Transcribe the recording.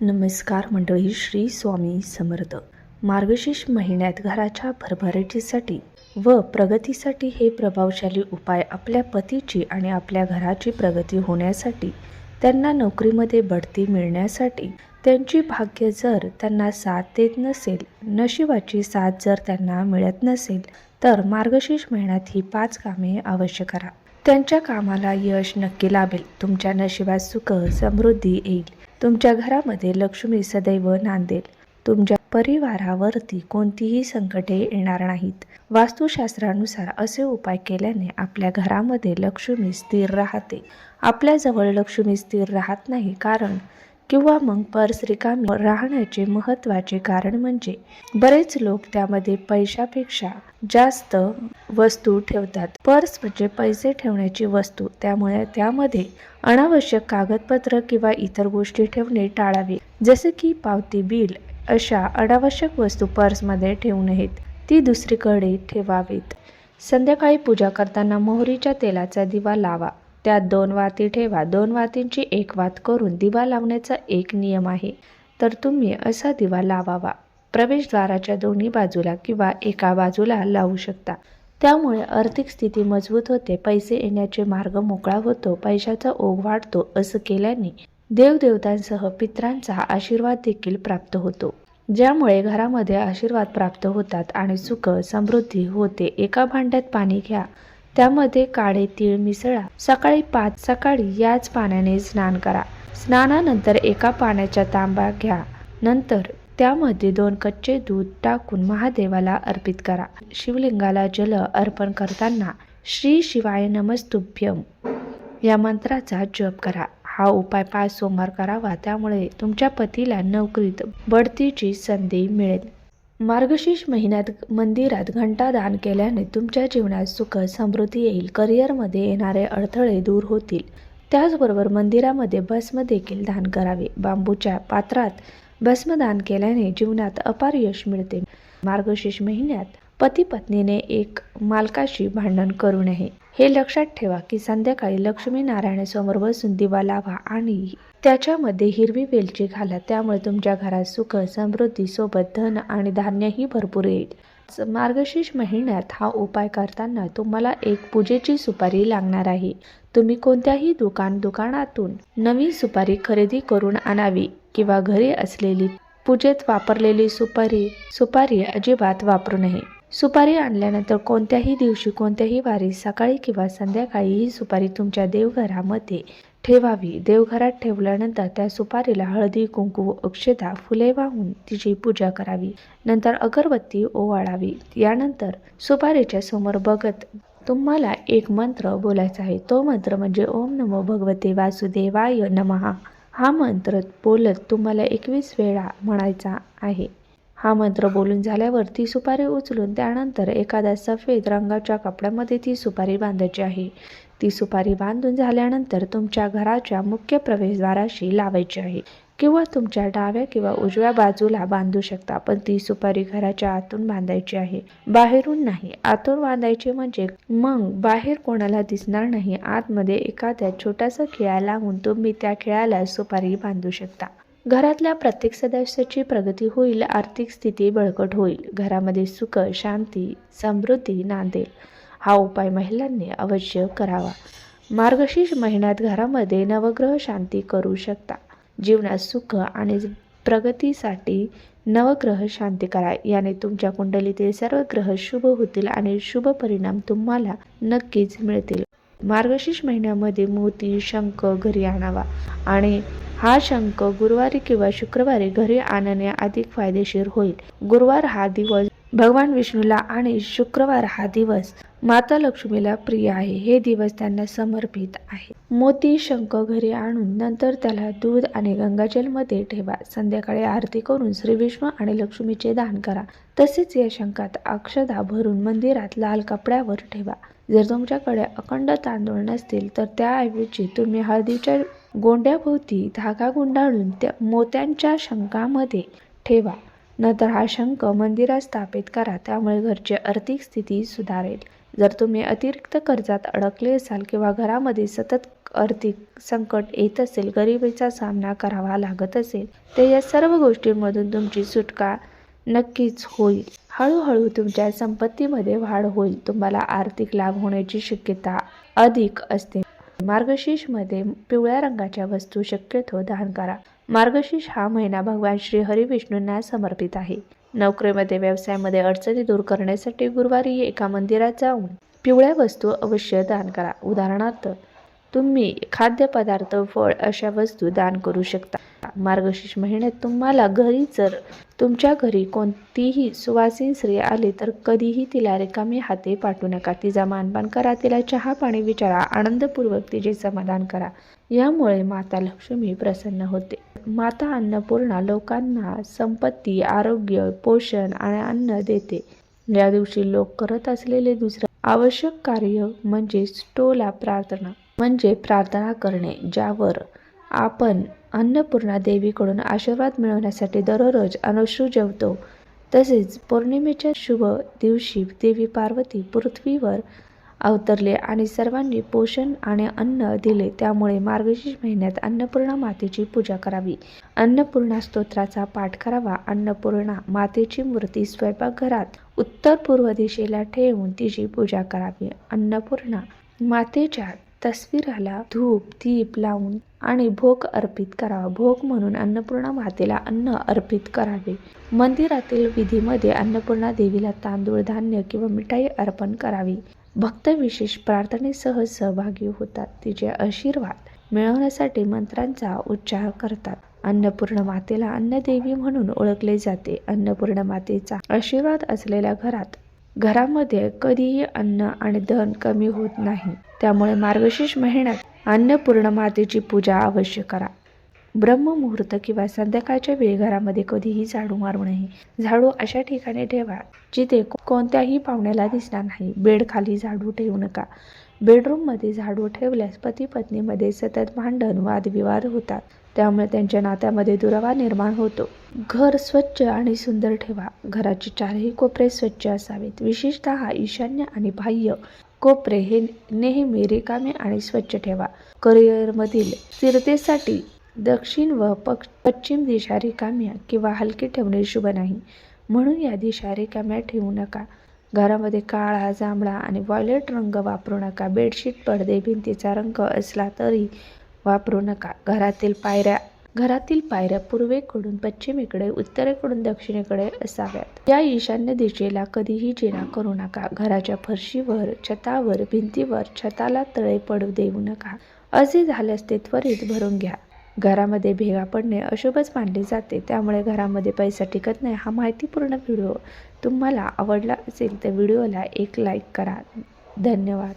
नमस्कार मंडळी, श्री स्वामी समर्थ. मार्गशीर्ष महिन्यात घराच्या भरभराटीसाठी व प्रगतीसाठी हे प्रभावशाली उपाय आपल्या पतीची आणि आपल्या घराची प्रगती होण्यासाठी, त्यांना नोकरीमध्ये बढती मिळण्यासाठी, त्यांची भाग्य जर त्यांना साथ देत नसेल, नशिबाची साथ जर त्यांना मिळत नसेल, तर मार्गशीर्ष महिन्यात ही 5 कामे अवश्य करा. त्यांच्या कामाला यश नक्की लाभेल. तुमच्या नशिबात सुख समृद्धी येईल. तुमच्या घरामध्ये लक्ष्मी सदैव नांदेल. तुमच्या परिवारावरती कोणतीही संकटे येणार नाहीत. वास्तुशास्त्रानुसार असे उपाय केल्याने आपल्या घरामध्ये लक्ष्मी स्थिर राहते. आपल्याजवळ लक्ष्मी स्थिर राहत नाही कारण किंवा मग पर्स रिकामी राहण्याचे महत्त्वाचे कारण म्हणजे बरेच लोक त्यामध्ये पैशापेक्षा जास्त वस्तू ठेवतात. पर्स म्हणजे पैसे ठेवण्याची वस्तू, त्यामुळे त्यामध्ये अनावश्यक कागदपत्र किंवा इतर गोष्टी ठेवणे टाळावे. जसे की पावती, बिल अशा अनावश्यक वस्तू पर्समध्ये ठेवू नयेत, ती दुसरीकडे ठेवावेत. संध्याकाळी पूजा करताना मोहरीच्या तेलाचा दिवा लावा. त्यात 2 वाती ठेवा. 2 वातींची 1 वात करून दिवा लावण्याचा एक नियम आहे, तर तुम्ही असा दिवा लावावा. प्रवेशद्वाराच्या दोन्ही बाजूला किंवा एका बाजूला लावू शकता. त्यामुळे आर्थिक स्थिती मजबूत होते, पैसे येण्याचे मार्ग मोकळा होतो, पैशाचा ओघ वाढतो. असं केल्याने देवदेवतांसह पितरांचा आशीर्वाद देखील प्राप्त होतो, ज्यामुळे घरामध्ये आशीर्वाद प्राप्त होतात आणि सुख समृद्धी होते. एका भांड्यात पाणी घ्या. त्यामध्ये काळे तीळ मिसळा. सकाळी याच पाण्याने स्नान करा. स्नानानंतर एका पाण्याचा तांबा घ्या. नंतर त्यामध्ये 2 कच्चे दूध टाकून महादेवाला अर्पित करा. शिवलिंगाला जल अर्पण करताना श्री शिवाय नमस्तुभ्यम या मंत्राचा जप करा. हा उपाय 5 सोमवार करावा, त्यामुळे तुमच्या पतीला नोकरीत बढतीची संधी मिळेल. मार्गशीर्ष महिन्यात मंदिरात घंटादान केल्याने तुमच्या जीवनात सुख समृद्धी येईल. करिअरमध्ये येणारे अडथळे दूर होतील. त्याचबरोबर मंदिरामध्ये भस्म देखील दान करावे. बांबूच्या पात्रात भस्म दान केल्याने जीवनात अपार यश मिळते. मार्गशीर्ष महिन्यात पती पत्नीने एक मालकाशी भांडण करू नये. हे लक्षात ठेवा की संध्याकाळी लक्ष्मी नारायणासमोर बसून दिवा लावा आणि त्याच्यामध्ये हिरवी वेलची घाला. त्यामुळे तुमच्या घरात सुख समृद्धी सोबत धन आणि धान्यही भरपूर येईल. मार्गशीर्ष महिन्यात हा उपाय करताना तुम्हाला एक पूजेची सुपारी लागणार आहे. तुम्ही कोणत्याही दुकानातून नवीन सुपारी खरेदी करून आणावी किंवा घरी असलेली पूजेत वापरलेली सुपारी अजिबात वापरू नये. सुपारी आणल्यानंतर कोणत्याही दिवशी कोणत्याही वारी सकाळी किंवा संध्याकाळी ही सुपारी तुमच्या देवघरामध्ये ठेवावी. देवघरात ठेवल्यानंतर त्या सुपारीला हळदी, कुंकू, अक्षता, फुले वाहून तिची पूजा करावी. नंतर अगरबत्ती ओवाळावी. यानंतर सुपारीच्या समोर बघत तुम्हाला एक मंत्र बोलायचा आहे. तो मंत्र म्हणजे ओम नमो भगवते वासुदेवाय नमः. हा मंत्र बोलत तुम्हाला 21 वेळा म्हणायचा आहे. हा मंत्र बोलून झाल्यावर ती सुपारी उचलून त्यानंतर एखाद्या सफेद रंगाच्या कपड्यामध्ये ती सुपारी बांधायची आहे. ती सुपारी बांधून झाल्यानंतर तुमच्या घराच्या मुख्य प्रवेशद्वाराशी लावायची आहे किंवा तुमच्या डाव्या किंवा उजव्या बाजूला बांधू शकता. पण ती सुपारी घराच्या आतून बांधायची आहे, बाहेरून नाही. आतून बांधायची म्हणजे मग बाहेर कोणाला दिसणार नाही. आतमध्ये एखाद्या छोटासा खिळा लावून तुम्ही त्या खिळ्याला सुपारी बांधू शकता. घरातल्या प्रत्येक सदस्याची प्रगती होईल, आर्थिक स्थिती बळकट होईल, घरामध्ये सुख शांती समृद्धी नांदेल. हा उपाय महिलांनी अवश्य करावा. मार्गशीर्ष महिन्यात घरामध्ये नवग्रह शांती करू शकता. जीवनात सुख आणि प्रगतीसाठी नवग्रह शांती करा. याने तुमच्या कुंडलीतील सर्व ग्रह शुभ होतील आणि शुभ परिणाम तुम्हाला नक्कीच मिळतील. मार्गशीर्ष महिन्यामध्ये मोती, शंख घरी आणावा आणि हा शंख गुरुवारी किंवा शुक्रवारी घरी आणणे अधिक फायदेशीर होईल. गुरुवार हा दिवस भगवान विष्णूला आणि शुक्रवार हा दिवस माता लक्ष्मीला प्रिय आहे. हे दिवस त्यांना समर्पित आहे. मोती, शंख घरी आणून नंतर त्याला दूध आणि गंगाजलमध्ये ठेवा. संध्याकाळी आरती करून श्री विष्णू आणि लक्ष्मीचे दान करा. तसेच या शंखात अक्षता भरून मंदिरात लाल कपड्यावर ठेवा. जर तुमच्याकडे अखंड तांदूळ नसतील तर त्याऐवजी तुम्ही हळदीच्या गोंड्याभोवती धागा गुंडाळून त्या मोत्यांच्या शंखामध्ये ठेवा. नंतर हा शंख मंदिरात स्थापित करा. त्यामुळे घरची आर्थिक स्थिती सुधारेल. जर तुम्ही अतिरिक्त कर्जात अडकले असाल किंवा घरामध्ये सतत आर्थिक संकट येत असेल, गरिबीचा सामना करावा लागत असेल, तर या सर्व गोष्टींमधून तुमची सुटका नक्कीच होईल. हळूहळू तुमच्या संपत्तीमध्ये वाढ होईल. तुम्हाला आर्थिक लाभ होण्याची शक्यता अधिक असते. मार्गशीर्षमध्ये पिवळ्या रंगाच्या वस्तू शक्यतो दान करा. मार्गशीर्ष हा महिना भगवान श्री हरिविष्णूंना समर्पित आहे. नोकरीमध्ये, व्यवसायामध्ये अडचणी दूर करण्यासाठी गुरुवारी एका मंदिरात जाऊन पिवळ्या वस्तू अवश्य दान करा. उदाहरणार्थ, तुम्ही खाद्यपदार्थ, फळ अशा वस्तू दान करू शकता. मार्गशीर्ष महिन्यात तुम्हाला जर तुमच्या घरी कोणतीही सुवासीन स्त्री आली तर कधीही तिला रिकामी हाती पाठवू नका. तिचा मानपान करा, तिला चहा पाणी विचारा, आनंदपूर्वक तिचे समाधान करा. यामुळे माता लक्ष्मी प्रसन्न होते. माता अन्नपूर्णा लोकांना संपत्ती, आरोग्य, पोषण आणि अन्न देते. या दिवशी लोक करत असलेले दुसरे आवश्यक कार्य म्हणजे स्टोला प्रार्थना, म्हणजे प्रार्थना करणे, ज्यावर आपण अन्नपूर्णा देवीकडून आशीर्वाद मिळवण्यासाठी दररोज अश्रू जेवतो. तसेच पौर्णिमेच्या शुभ दिवशी देवी पार्वती पृथ्वीवर अवतरले आणि सर्वांनी पोषण आणि अन्न दिले. त्यामुळे मार्गशीर्ष महिन्यात अन्नपूर्णा मातेची पूजा करावी. अन्नपूर्णा स्तोत्राचा पाठ करावा. अन्नपूर्णा मातेची मूर्ती स्वयंपाकघरात उत्तर पूर्व दिशेला ठेवून तिची पूजा करावी. अन्नपूर्णा मातेच्या तस्वीराला धूप दीप लावून आणि भोग अर्पित करावा. भोग म्हणून अन्नपूर्णा मातेला अन्न अर्पित करावे. मंदिरातील विधीमध्ये अन्नपूर्णा देवीला तांदूळ, धान्य किंवा मिठाई अर्पण करावी. भक्त विशेष प्रार्थनेसह सहभागी होतात. तिचे आशीर्वाद मिळवण्यासाठी मंत्रांचा उच्चार करतात. अन्नपूर्णा मातेला अन्नदेवी म्हणून ओळखले जाते. अन्नपूर्णा मातेचा आशीर्वाद असलेल्या घरामध्ये कधीही अन्न आणि धन कमी होत नाही. त्यामुळे मार्गशीर्ष महिन्यात अन्नपूर्णा मातेची पूजा अवश्य करा. ब्रह्ममुहूर्त किंवा संध्याकाळच्या वेळी घरामध्ये कधीही झाडू मारू नये. झाडू अशा ठिकाणी ठेवा जिथे कोणत्याही पाहुण्याला दिसणार नाही. बेड खाली झाडू ठेवू नका. बेडरूममध्ये झाडू ठेवल्यास पती पत्नीमध्ये सतत भांडण, वादविवाद होतात. त्यामुळे त्यांच्या नात्यामध्ये दुरावा निर्माण होतो. घर स्वच्छ आणि सुंदर ठेवा. घराचे चारही कोपरे स्वच्छ असावेत. विशेषतः ईशान्य आणि बाह्य कोपरे हे नेहमी रिकामे आणि स्वच्छ ठेवा. करिअरमधील स्थिरतेसाठी दक्षिण व पश्चिम दिशा रिकाम्या किंवा हलकी ठेवणे शुभ नाही, म्हणून या दिशा रिकाम्या ठेवू नका. घरामध्ये काळा, जांभळा आणि व्हायलेट रंग वापरू नका. बेडशीट, पडदे, भिंतीचा रंग असला तरी वापरू नका. घरातील पायऱ्या पूर्वेकडून पश्चिमेकडे, उत्तरेकडून दक्षिणेकडे असाव्यात. या ईशान्य दिशेला कधीही जिना करू नका. घराच्या फरशीवर, छतावर, भिंतीवर, छताला तळे पडू देऊ नका. असे झाल्यास ते त्वरित भरून घ्या. घरामध्ये भेगा पडणे अशुभच मानले जाते. त्यामुळे घरामध्ये पैसा टिकत नाही. हा माहितीपूर्ण व्हिडिओ तुम्हाला आवडला असेल तर व्हिडिओला एक लाईक करा. धन्यवाद.